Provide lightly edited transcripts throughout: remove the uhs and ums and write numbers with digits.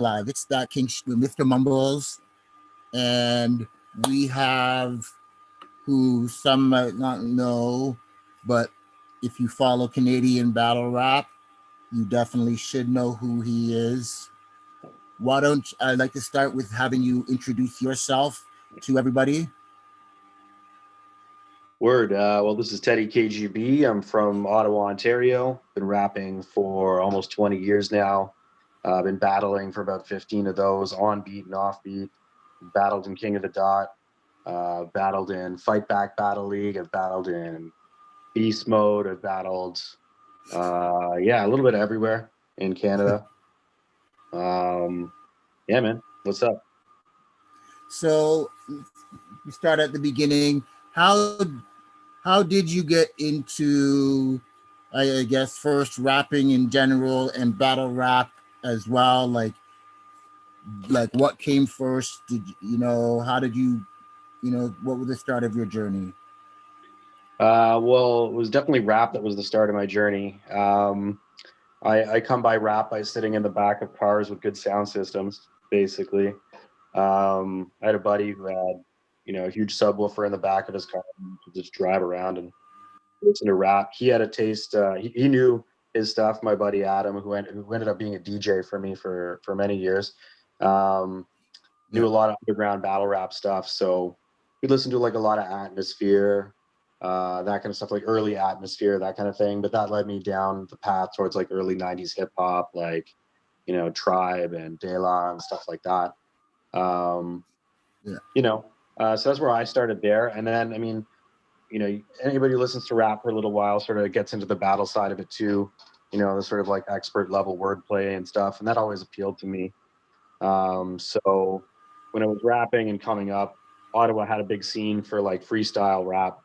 live. It's that King Mr. Mumbles, and we have who some might not know, but if you follow Canadian battle rap, you definitely should know who he is. Why don't I'd like to start with having you introduce yourself to everybody? Word. Well, this is Teddy KGB. I'm from Ottawa, Ontario. Been rapping for almost 20 years now. Been battling for about 15 of those, on beat and off beat. Battled in King of the Dot. Battled in Fight Back Battle League. I've battled in Beast Mode. I've battled, yeah, a little bit everywhere in Canada. Yeah, man. What's up? So we start at the beginning. How did you get into, I guess, first rapping in general and battle rap as well? Like what came first? Did you know? How did you what was the start of your journey? Well, it was definitely rap that was the start of my journey. I come by rap by sitting in the back of cars with good sound systems, basically. I had a buddy who had, a huge subwoofer in the back of his car and could just drive around and listen to rap. He had a taste. He knew his stuff. My buddy Adam, who ended up being a DJ for me for many years, knew Yeah. a lot of underground battle rap stuff. So we listened to like a lot of Atmosphere, that kind of stuff, like early Atmosphere, that kind of thing. But that led me down the path towards like early '90s hip hop, like Tribe and De La and stuff like that. Um, Yeah. So that's where I started there. And then, I mean, anybody who listens to rap for a little while sort of gets into the battle side of it too, the sort of like expert level wordplay and stuff. And that always appealed to me. So when I was rapping and coming up, Ottawa had a big scene for like freestyle rap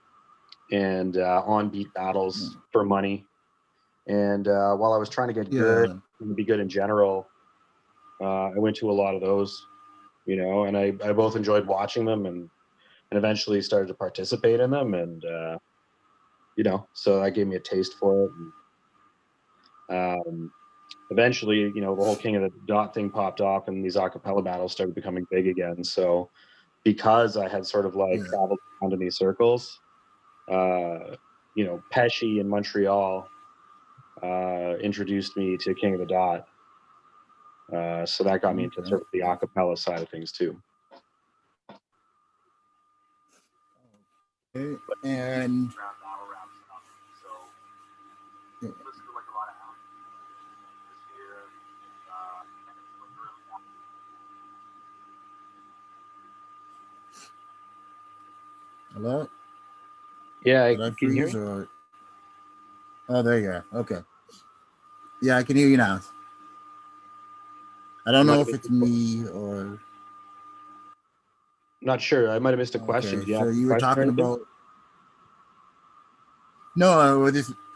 and on beat battles for money. And while I was trying to get good Yeah. and be good in general, I went to a lot of those, and I both enjoyed watching them and eventually started to participate in them. And, so that gave me a taste for it. And, eventually, the whole King of the Dot thing popped off and these acapella battles started becoming big again. So because I had sort of like Yeah. traveled around in these circles, Pesci in Montreal introduced me to King of the Dot. So that got me into Okay. sort of the acapella side of things too. Okay. And yeah. Hello? Yeah, Did I can you hear freeze me? or? Oh, there you are. Okay. Yeah, I can hear you now. I I don't might know have if missed it's me or. Not sure. I might have missed a question. Okay. Do you So have a you were question or talking anything? about. No,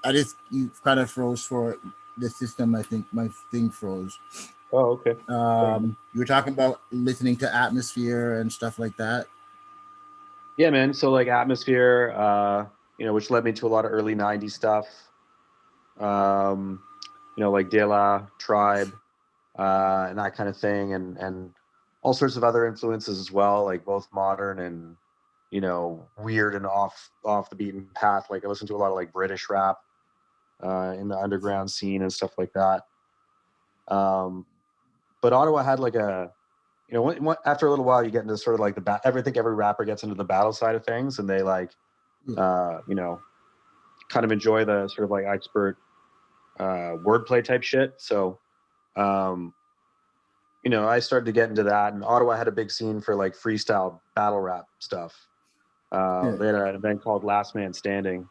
I just you kind of froze for the system. I think my thing froze. Oh, okay. You were talking about listening to Atmosphere and stuff like that. Yeah, man. So like Atmosphere, which led me to a lot of early '90s stuff. Um, like De La, Tribe, and that kind of thing, and all sorts of other influences as well, like both modern and weird and off the beaten path. Like I listen to a lot of like British rap in the underground scene and stuff like that. But Ottawa had like a after a little while you get into sort of like I think every rapper gets into the battle side of things, and they like Yeah. kind of enjoy the sort of like expert wordplay type shit. So I started to get into that, and Ottawa had a big scene for like freestyle battle rap stuff. Yeah. They had an event called Last Man Standing,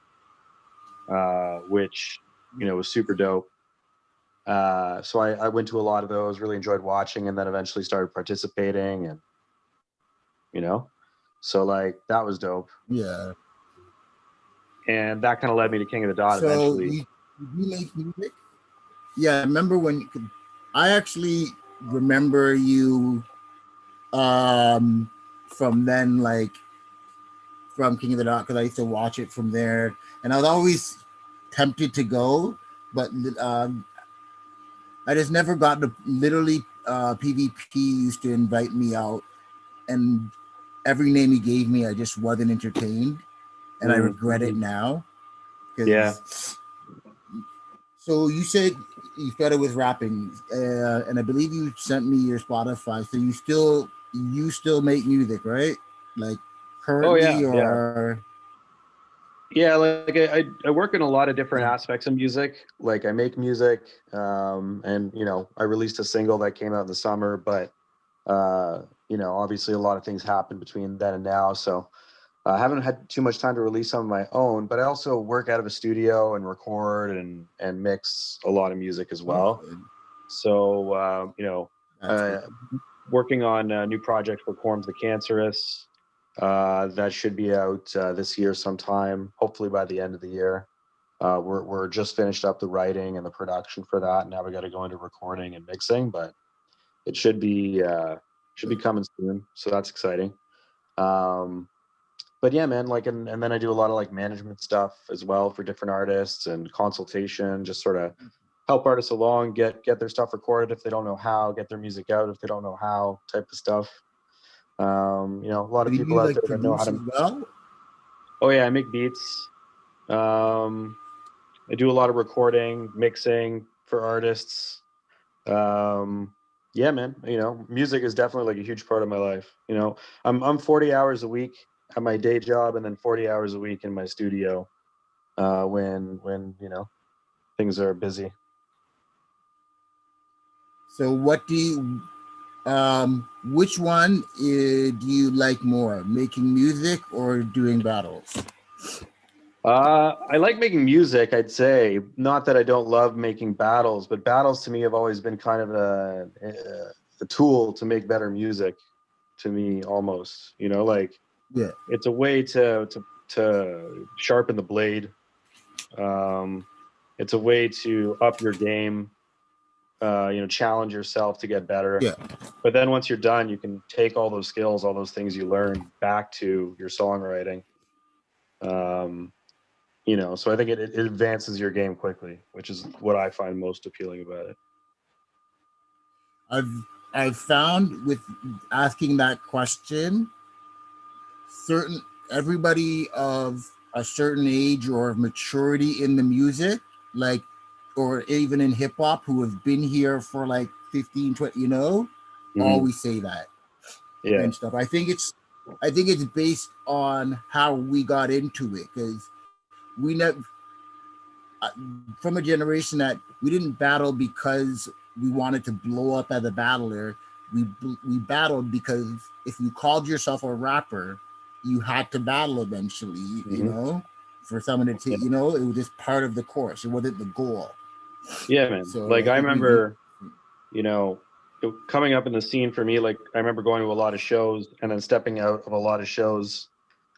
which was super dope. So I went to a lot of those, really enjoyed watching, and then eventually started participating, and so like that was dope, Yeah. and that kind of led me to King of the Dot So eventually. you make music? Yeah. I remember when I actually remember you from then, like from King of the Dot, because I used to watch it from there, and I was always tempted to go, but I just never got to literally PvP used to invite me out, and every name he gave me, I just wasn't entertained, and I regret it now. Yeah. So you said you started with rapping, and I believe you sent me your Spotify. So you still make music, right? Like Oh yeah, currently, yeah. or Yeah, like I work in a lot of different aspects of music. Like I make music, and you know, I released a single that came out in the summer, but you know, obviously a lot of things happened between then and now. So I haven't had too much time to release some of my own, but I also work out of a studio and record and mix a lot of music as well. okay, So you know, that's uh, good. working on a new project for Corms the Cancerous. That should be out this year sometime, hopefully by the end of the year. We're just finished up the writing and the production for that. Now we got to go into recording and mixing, but it should be coming soon. So that's exciting. Um, but yeah, man, like, and then I do a lot of like management stuff as well for different artists and consultation, just sort of help artists along, get their stuff recorded if they don't know how, get their music out if they don't know how, type of stuff. You know, a lot So of do people you out like there that know how produce as to. well? Oh yeah, I make beats. Um, I do a lot of recording, mixing for artists. Um, yeah, man. You know, music is definitely like a huge part of my life. You know, I'm 40 hours a week at my day job, and then 40 hours a week in my studio when you know things are busy. So what do you which one do you like more, making music or doing battles? I like making music, I'd say. Not that I don't love making battles, but battles to me have always been kind of a tool to make better music to me almost. You know, like Yeah, it's a way to sharpen the blade. Um, it's a way to up your game, you know, challenge yourself to get better. yeah. But then once you're done, you can take all those skills, all those things you learned back to your songwriting. Um, you know, so I think it advances your game quickly, which is what I find most appealing about it. I've I've found with asking that question, certain everybody of a certain age or of maturity in the music, like or even in hip hop who have been here for like 15, 20, Hmm. always say that Yeah. and stuff. I think it's based on how we got into it because we never from a generation that we didn't battle because we wanted to blow up as a battler. We battled because if you called yourself a rapper, you had to battle eventually. Hmm. For someone to take, Yeah. it was just part of the course. It wasn't the goal. Yeah, man. So Like I I think we remember, you know, coming up in the scene for me, like I remember going to a lot of shows and then stepping out of a lot of shows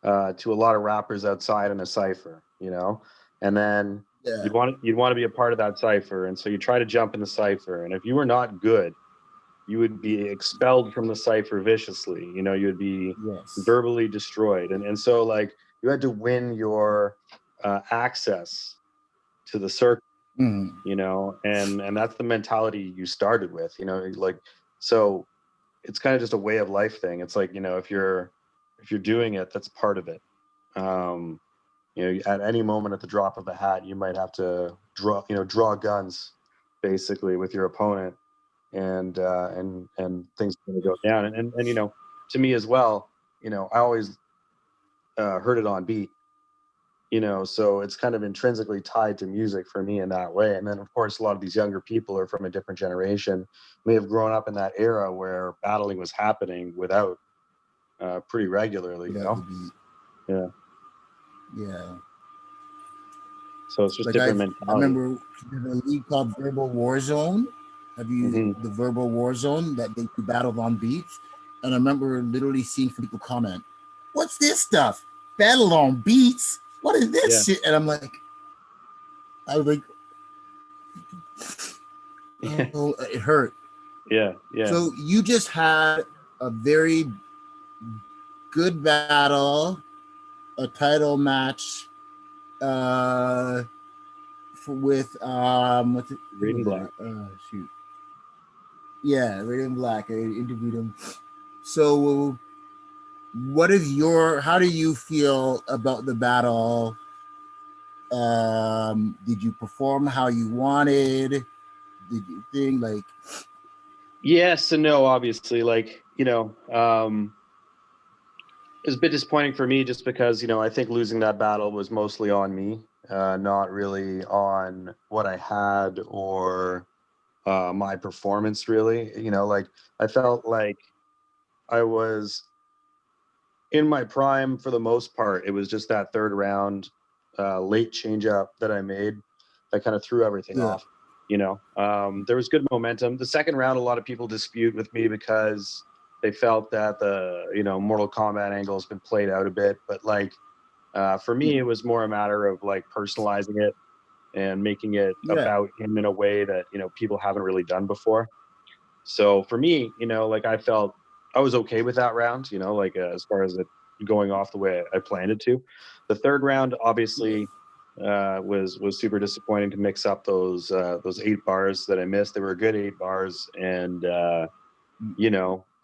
to a lot of rappers outside in a cipher, you know, and then yeah, you'd want to be a part of that cipher, and so you try to jump in the cipher, and if you were not good, you would be expelled from the cipher viciously. You know, you would be yes, verbally destroyed, and so like you had to win your access to the circle, mm, you know, and that's the mentality you started with, you know, like so it's kind of just a way of life thing. It's like, you know, if you're doing it, that's part of it. um you know, at any moment at the drop of a hat you might have to draw guns basically with your opponent, and things are going to go down, and you know, to me as well, you know, I always heard it on beat, you know, so it's kind of intrinsically tied to music for me in that way. And then of course a lot of these younger people are from a different generation, may have grown up in that era where battling was happening without pretty regularly, you without the know. beat, Yeah, yeah. so it's just Like different I mentality. remember there's a league called Verbal Warzone. Have you Hmm. the Verbal Warzone that they do battles on beats? And I remember literally seeing people comment, "What's this stuff? Battle on beats? What is Yeah. this shit?" And I was like, oh, it hurt. Yeah. Yeah. So you just had a very good battle, a title match, uh, with what's it? Who Reading was black. it? Shoot. Yeah, Radiant Black. I interviewed him. So, what is your? How do you feel about the battle? Did you perform how you wanted? Did you think like? Yes and no, obviously. Like, it was a bit disappointing for me just because, I think losing that battle was mostly on me, not really on what I had or my performance, really. Like I felt like I was in my prime for the most part. It was just that third round late changeup that I made that kind of threw everything Yeah, off. There was good momentum. The second round, a lot of people dispute with me because they felt that the Mortal Kombat angle has been played out a bit. But like for yeah, me, it was more a matter of like personalizing it and making it yeah, about him in a way that people haven't really done before. So for me, like I felt I was okay with that round, like as far as it going off the way I planned it to. The third round obviously was super disappointing to mix up those 8 bars that I missed. They were a good 8 bars, and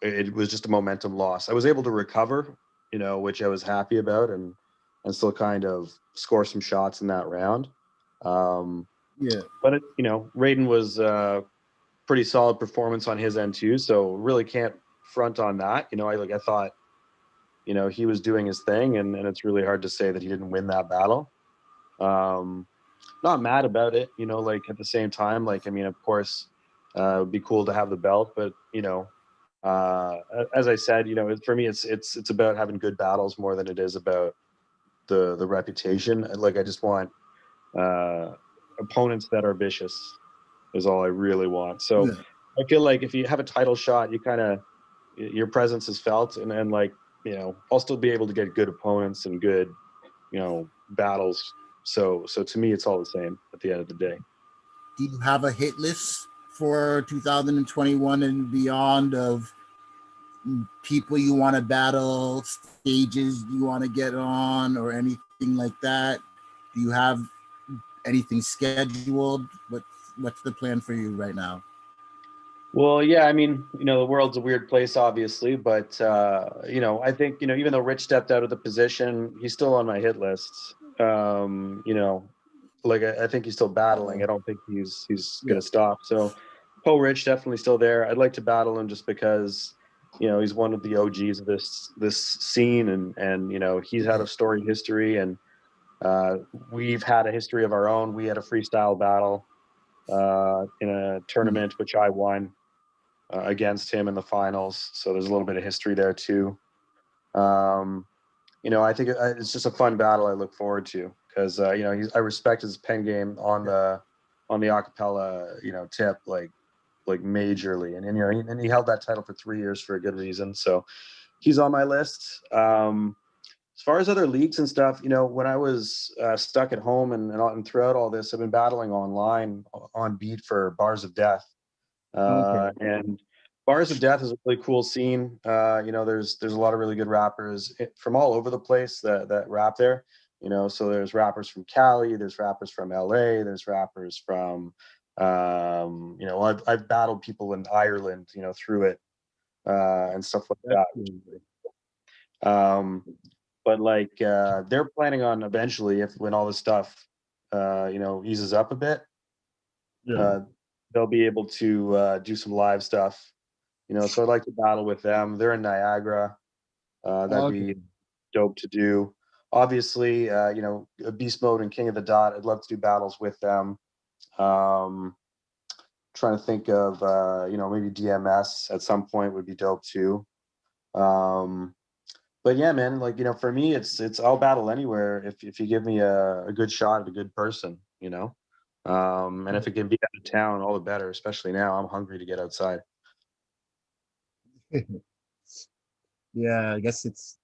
it was just a momentum loss. I was able to recover, which I was happy about, and still kind of score some shots in that round. Um, yeah, but Raiden was pretty solid performance on his end too. So really can't front on that. I thought, he was doing his thing, and it's really hard to say that he didn't win that battle. Um, Not mad about it, like at the same time, like, I mean, of course, it would be cool to have the belt, but uh, as I said, for me, it's about having good battles more than it is about the reputation. Like, I just want uh, opponents that are vicious is all I really want. So yeah. I feel like if you have a title shot, you kind of your presence is felt, and like I'll still be able to get good opponents and good battles. So to me, it's all the same at the end of the day. Do you have a hit list for 2021 and beyond of people you want to battle, stages you want to get on, or anything like that? Do you have anything scheduled? What's the plan for you right now? Well, yeah, I mean, the world's a weird place, obviously, but I think, even though Rich stepped out of the position, he's still on my hit list. Like I think he's still battling. Uh, I don't think he's yeah, gonna stop. So Poe Rich definitely still there. I'd like to battle him just because, he's one of the OGs of this scene, and he's had yeah, a storied history, and we've had a history of our own. We had a freestyle battle in a yeah. tournament which I won against him in the finals. So there's a little bit of history there too. Um, I think it's just a fun battle I look forward to because I respect his pen game on the acapella tip like majorly, and he held that title for 3 years for a good reason. So he's on my list. As far as other leagues and stuff, when I was stuck at home and throughout all this, I've been battling online on beat for Bars of Death. Okay. And Bars of Death is a really cool scene. There's a lot of really good rappers from all over the place that rap there. So there's rappers from Cali, there's rappers from LA, there's rappers from I've battled people in Ireland, through it and stuff like That's that. cool. Um, but like they're planning on eventually, if when all this stuff eases up a bit, Yeah. uh, they'll be able to do some live stuff. So I'd like to battle with them. They're in Niagara. That'd Okay. be dope to do. Obviously, Beast Mode and King of the Dot. I'd love to do battles with them. Um, Trying to think of maybe DMS at some point would be dope too. Um, but yeah, man, like for me, it's I'll battle anywhere if you give me a good shot at a good person. And if it can be out of town, all the better. Especially now, I'm hungry to get outside. Yeah, I guess it's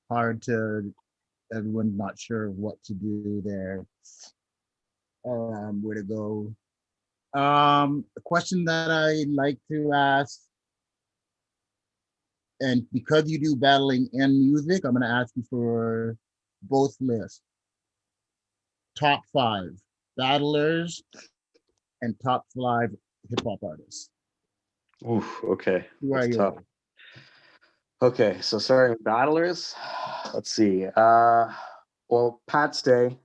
hard to everyone's not sure what to do there, where to go. A question that I like to ask, and because you do battling and music, I'm going to ask you for both lists. Top five battlers and top five hip hop artists. Oof, okay, Who are that's tough. you? Okay, so sorry, battlers. Let's see. Well, Pat Stay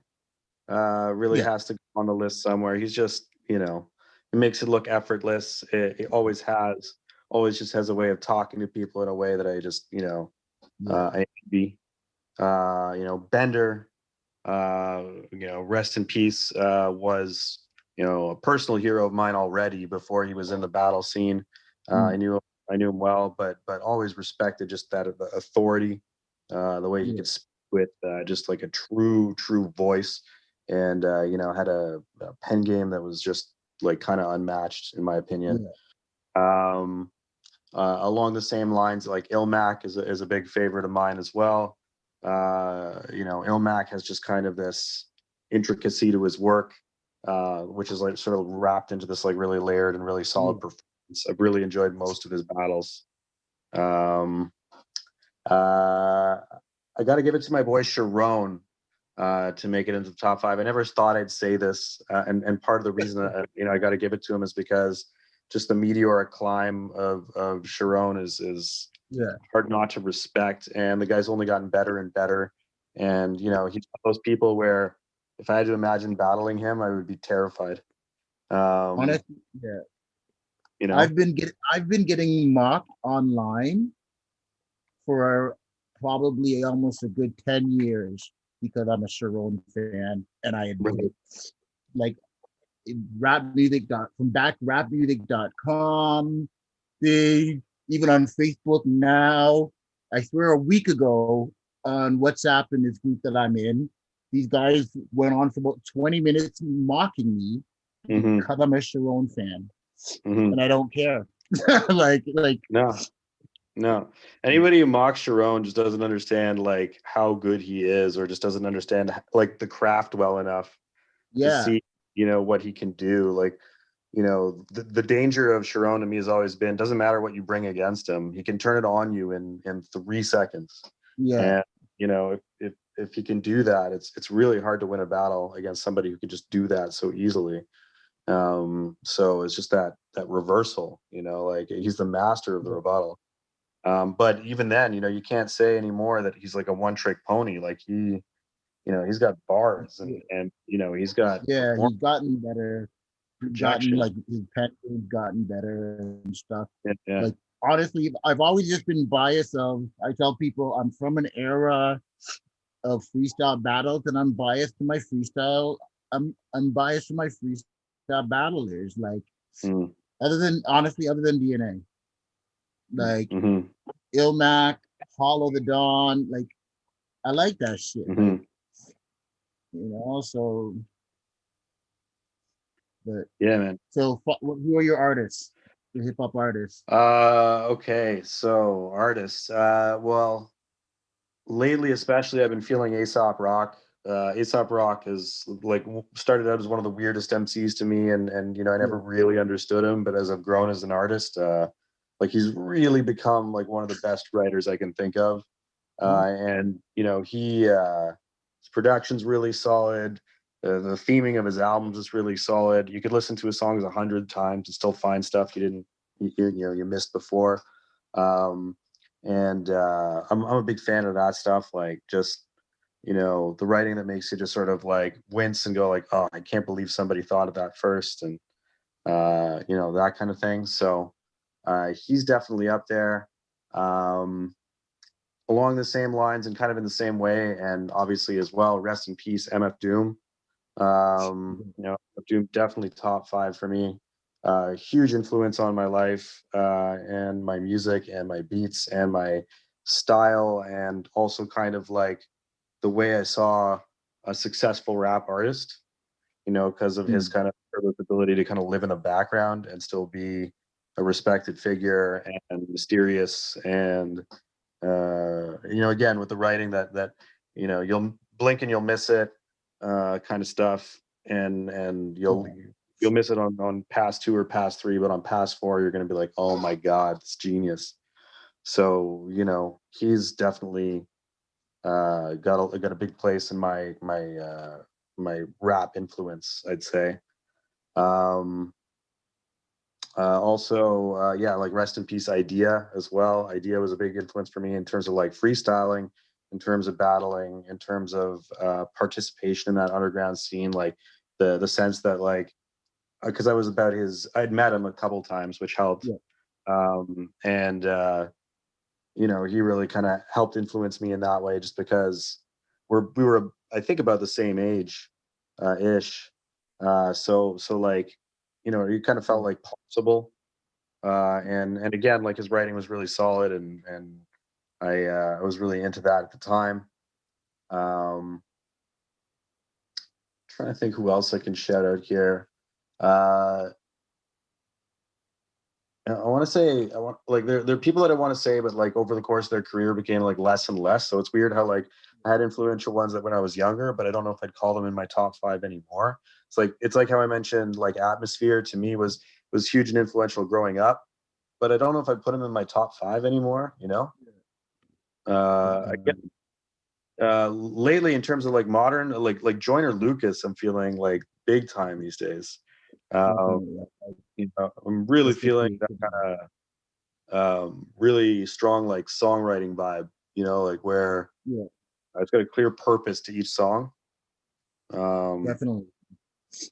really Yeah, has to go on the list somewhere. He's just, he makes it look effortless. It always has, always just has a way of talking to people in a way that I just, yeah, I envy. Bender, rest in peace, was, a personal hero of mine already before he was in the battle scene. mm, I knew him well, but always respected just that authority, the way he yeah, could speak with just like a true voice, and had a pen game that was just like kind of unmatched in my opinion. yeah, Um, along the same lines, like Ilmac is a big favorite of mine as well. Ilmac has just kind of this intricacy to his work, which is like sort of wrapped into this like really layered and really yeah. solid performance. I've really enjoyed most of his battles. Um, uh, I got to give it to my boy Sharon to make it into the top five. I never thought I'd say this, and part of the reason that I got to give it to him is because just the meteoric climb of Sharon is Yeah. hard not to respect, and the guy's only gotten better and better. And he's one of those people where if I had to imagine battling him, I would be terrified. Um, Honestly, yeah. you know, I've been getting mocked online for probably almost a good 10 years because I'm a Sharon fan and I admit really, it. Like rap music dot from back rapmusic.com, they even on Facebook now. I swear a week ago on WhatsApp in this group that I'm in, these guys went on for about 20 minutes mocking me hmm because I'm a Sharon fan hmm and I don't care. like no, no. Anybody who mocks Sharon just doesn't understand like how good he is, or just doesn't understand like the craft well enough to yeah, see, what he can do. Like, the danger of Sharon to me has always been doesn't matter what you bring against him, he can turn it on you in 3 seconds. yeah, And if he can do that, it's really hard to win a battle against somebody who can just do that so easily. So it's just that reversal, like he's the master of the rebuttal. But even then, you can't say anymore that he's like a one trick pony. Like he's got bars and he's got yeah, performance he's gotten better. He's gotten projection. like his pen game's gotten better and stuff. Yeah, yeah. Like honestly, I've always just been biased of I tell people I'm from an era of freestyle battles and I'm biased to my freestyle. I'm biased to my freestyle battlers. Like Mm, other than DNA. Like mm-hmm, Ilmac, Hollow the Dawn, like I like that shit. Like, mm-hmm. so but Yeah, man. so who are your artists? Your hip hop artists? Okay, so artists. Well, lately, especially, I've been feeling Aesop Rock. Aesop Rock is like started out as one of the weirdest MCs to me, and I Yeah. never really understood him. But as I've grown as an artist, like he's really become like one of the best writers I can think of. Huh? And his production's really solid. The theming of his albums is really solid. You could listen to his songs 100 times and still find stuff you didn't you missed before. Um, and I'm a big fan of that stuff. Like just the writing that makes you just sort of like wince and go like, oh, I can't believe somebody thought of that first, and that kind of thing. So he's definitely up there. Um, Along the same lines and kind of in the same way, and obviously as well, rest in peace, MF Doom. Doom definitely top five for me. Huge influence on my life and my music and my beats and my style, and also kind of like the way I saw a successful rap artist. Because of his Mm. kind of ability to kind of live in the background and still be a respected figure and mysterious and again with the writing that you'll blink and you'll miss it, kind of stuff, and Yeah. you'll miss it on pass two or pass three, but on pass four you're going to be like, oh my god, it's genius. So he's definitely got a big place in my rap influence, I'd say. um Also, yeah, like rest in peace, Idea as well. Idea was a big influence for me in terms of like freestyling, in terms of battling, in terms of participation in that underground scene. Like the sense that like because I was about his, I'd met him a couple times, which helped. Yeah. And you know, he really kind of helped influence me in that way, just because we were I think about the same age, ish. So like, you know, you kind of felt Yeah. like possible. And again, like his writing was really solid, and I was really into that at the time. Um, Trying to think who else I can shout out here. Uh, I want to say I want like there are people that I want to say, but like over the course of their career became like less and less. So it's weird how like I had influential ones that when I was younger, but I don't know if I'd call them in my top five anymore. It's like how I mentioned like Atmosphere to me was huge and influential growing up, but I don't know if I'd put them in my top five anymore. You know, Uh, again, lately in terms of like modern like Joyner Lucas, I'm feeling like big time these days. Uh, definitely. you know, I'm really Just the feeling that creativity. kind of really strong like songwriting vibe, you know, like where Yeah, it's got a clear purpose to each song. Um, definitely.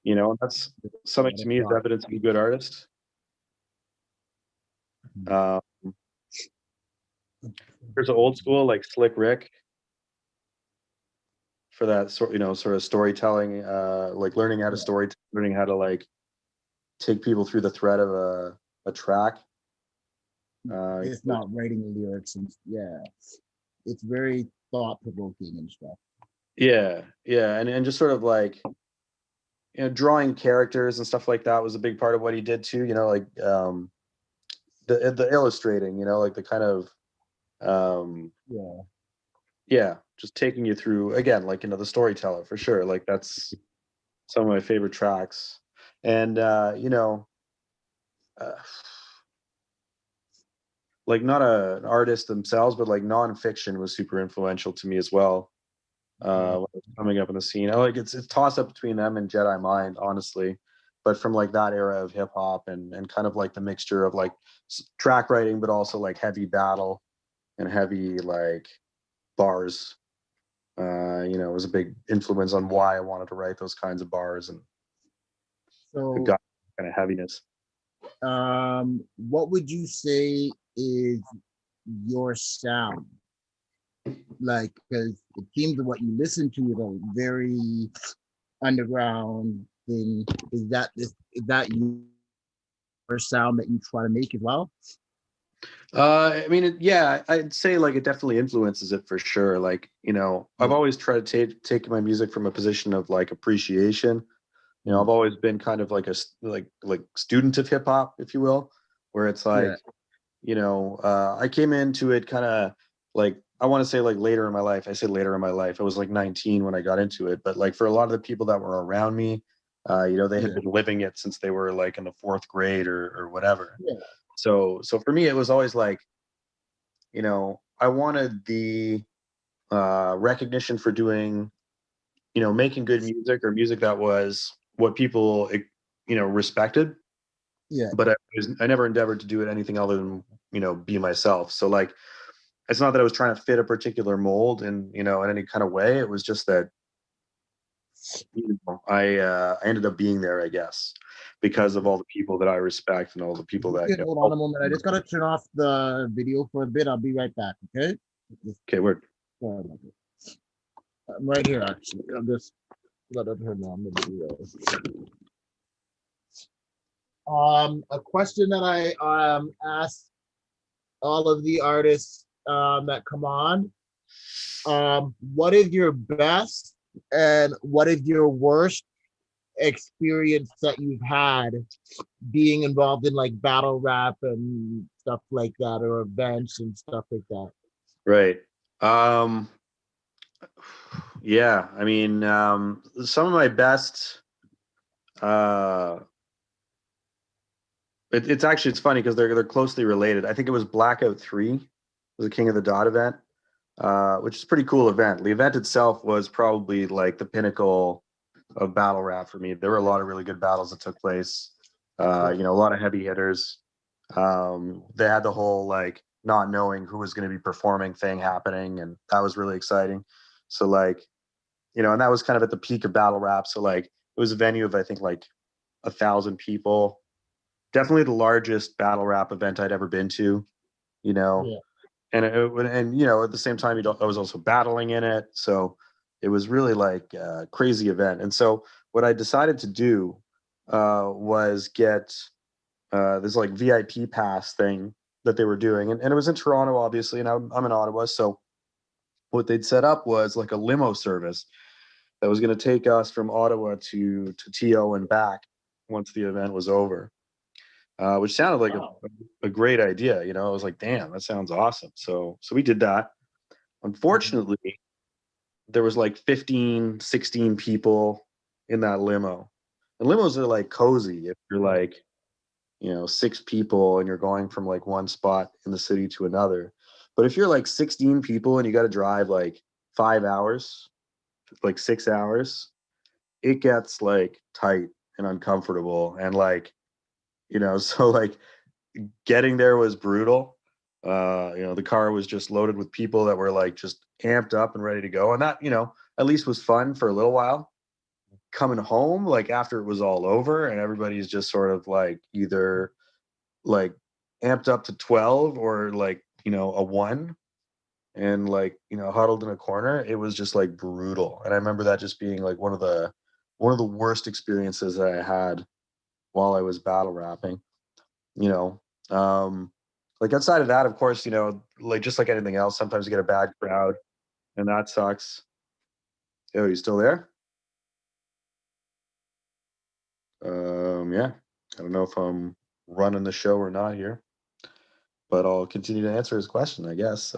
you know, that's A something lot to of me is thought. evidence of a good artist. Mhm. Um, there's an old school like Slick Rick for that sort, you know, sort of storytelling, like learning how to Yeah, story, learning how to like take people through the thread of a track. it's not writing the lyrics and yeah, it's very thought provoking and stuff. Yeah, yeah, and just sort of like, you know, drawing characters and stuff like that was a big part of what he did too. You know, like the illustrating, you know, like the kind of um Yeah. yeah, just taking you through again, like, you know, the storyteller for sure. Like that's some of my favorite tracks. And you know, uh, like not an artist themselves, but like nonfiction was super influential to me as well. Okay. When I was coming up in the scene. I like it's toss up between them and Jedi Mind, honestly. But from like that era of hip hop and kind of like the mixture of like track writing, but also like heavy battle and heavy like bars. You know, it was a big influence on why I wanted to write those kinds of bars and the So, gut kind of heaviness. what would you say is your sound? Like, because it seems that what you listen to is a very underground thing. Is that your sound that you try to make as well? I mean, yeah, I'd say like it definitely influences it for sure. Like, you know, I've Yeah. always tried to take my music from a position of like appreciation. You know, I've Mhm. always been kind of like like student of hip hop, if you will, where it's Yeah. like, you know, I came into it kind of like I want to say like later in my life. I say later in my life. I was like 19 when I got into it, but like for a lot of the people that were around me, you know, they had Yeah. been living it since they were like in the fourth grade or whatever. Yeah. So for me, it was always like, you know, I wanted the recognition for doing, you know, making good music or music that was what people, you know, respected. Yeah. But I never endeavored to do it anything other than, you know, be myself. So like, it's not that I was trying to fit a particular mold in, you know, in any kind of way. It was just that, you know, I ended up being there, I guess, because of all the people that I respect and all the If people you that, could you know, hold on a help. moment, I just gotta turn off the video for a bit. I'll be right back. Okay. Just, Okay, word. sorry about it. I'm right here actually. I'm just let it turn on the video. A question that I ask all of the artists that come on. What is your best and what is your worst experience that you've had being involved in like battle rap and stuff like that, or events and stuff like that? Right. Um, yeah, I mean, some of my best, uh, it's actually, it's funny because they're closely related. I think it was Blackout 3 was a King of the Dot event, which is a pretty cool event. The event itself was probably like the pinnacle of battle rap for me. There were a lot of really good battles that took place. You know, a lot of heavy hitters. They had the whole like not knowing who was going to be performing thing happening, and that was really exciting. So like, you know, and that was kind of at the peak of battle rap. So like, it was a venue of I think like 1,000 people. Definitely the largest battle rap event I'd ever been to. You know, Yeah. and you know, at the same time, I was also battling in it, so it was really like a crazy event. And so what I decided to do was get this like VIP pass thing that they were doing, and it was in Toronto, obviously, and I'm in Ottawa, so what they'd set up was like a limo service that was going to take us from Ottawa to TO and back once the event was over, which sounded like Wow. a great idea. You know, I was like, damn, that sounds awesome. So we did that. Mhm. Unfortunately, there was like 15, 16 people in that limo. And limos are like cozy if you're like, you know, 6 people and you're going from like one spot in the city to another. But if you're like 16 people and you got to drive like 5 hours, like 6 hours, it gets like tight and uncomfortable. And like, you know, so like getting there was brutal. You know, the car was just loaded with people that were like just amped up and ready to go. And that, you know, at least was fun for a little while. Coming home, like after it was all over and everybody's just sort of like either like amped up to 12 or like, you know, a one and like, you know, huddled in a corner, it was just like brutal. And I remember that just being like one of the worst experiences that I had while I was battle rapping, you know. Like outside of that, of course, you know, like just like anything else, sometimes you get a bad crowd and that sucks. Oh, you still there? Yeah. I don't know if I'm running the show or not here, but I'll continue to answer his question, I guess.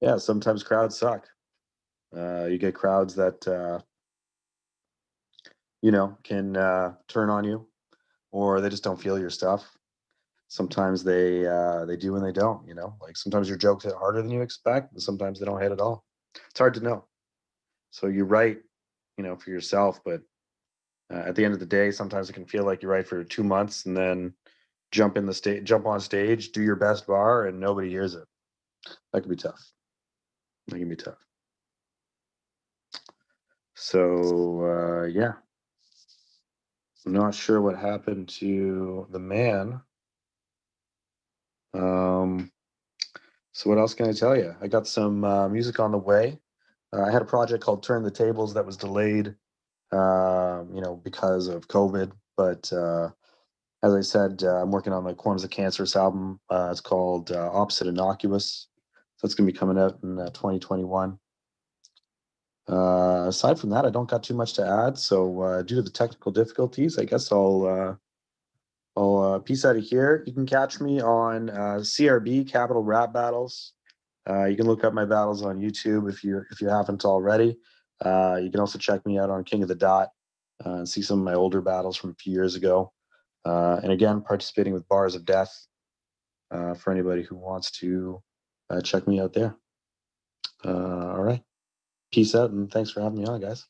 Yeah, sometimes crowds suck. You get crowds that you know, can turn on you, or they just don't feel your stuff. Sometimes they do and they don't. You know, like sometimes your jokes hit harder than you expect, and sometimes they don't hit at all. It's hard to know. So you write, you know, for yourself, but at the end of the day, sometimes it can feel like you write for 2 months and then jump on stage, do your best bar, and nobody hears it. That can be tough. That can be tough. So yeah, I'm not sure what happened to the man. Um, so what else can I tell you? I got some music on the way. I had a project called Turn the Tables that was delayed, you know, because of COVID. But as I said, I'm working on the Quorums of Cancerous album. It's called Opposite Innocuous. So it's going to be coming out in 2021. Aside from that, I don't got too much to add. So due to the technical difficulties, I guess I'll peace out of here. You can catch me on CRB Capital Rap Battles. You can look up my battles on YouTube if you haven't already. You can also check me out on King of the Dot and see some of my older battles from a few years ago. And again, participating with Bars of Death for anybody who wants to check me out there. All right. Peace out and thanks for having me on, guys.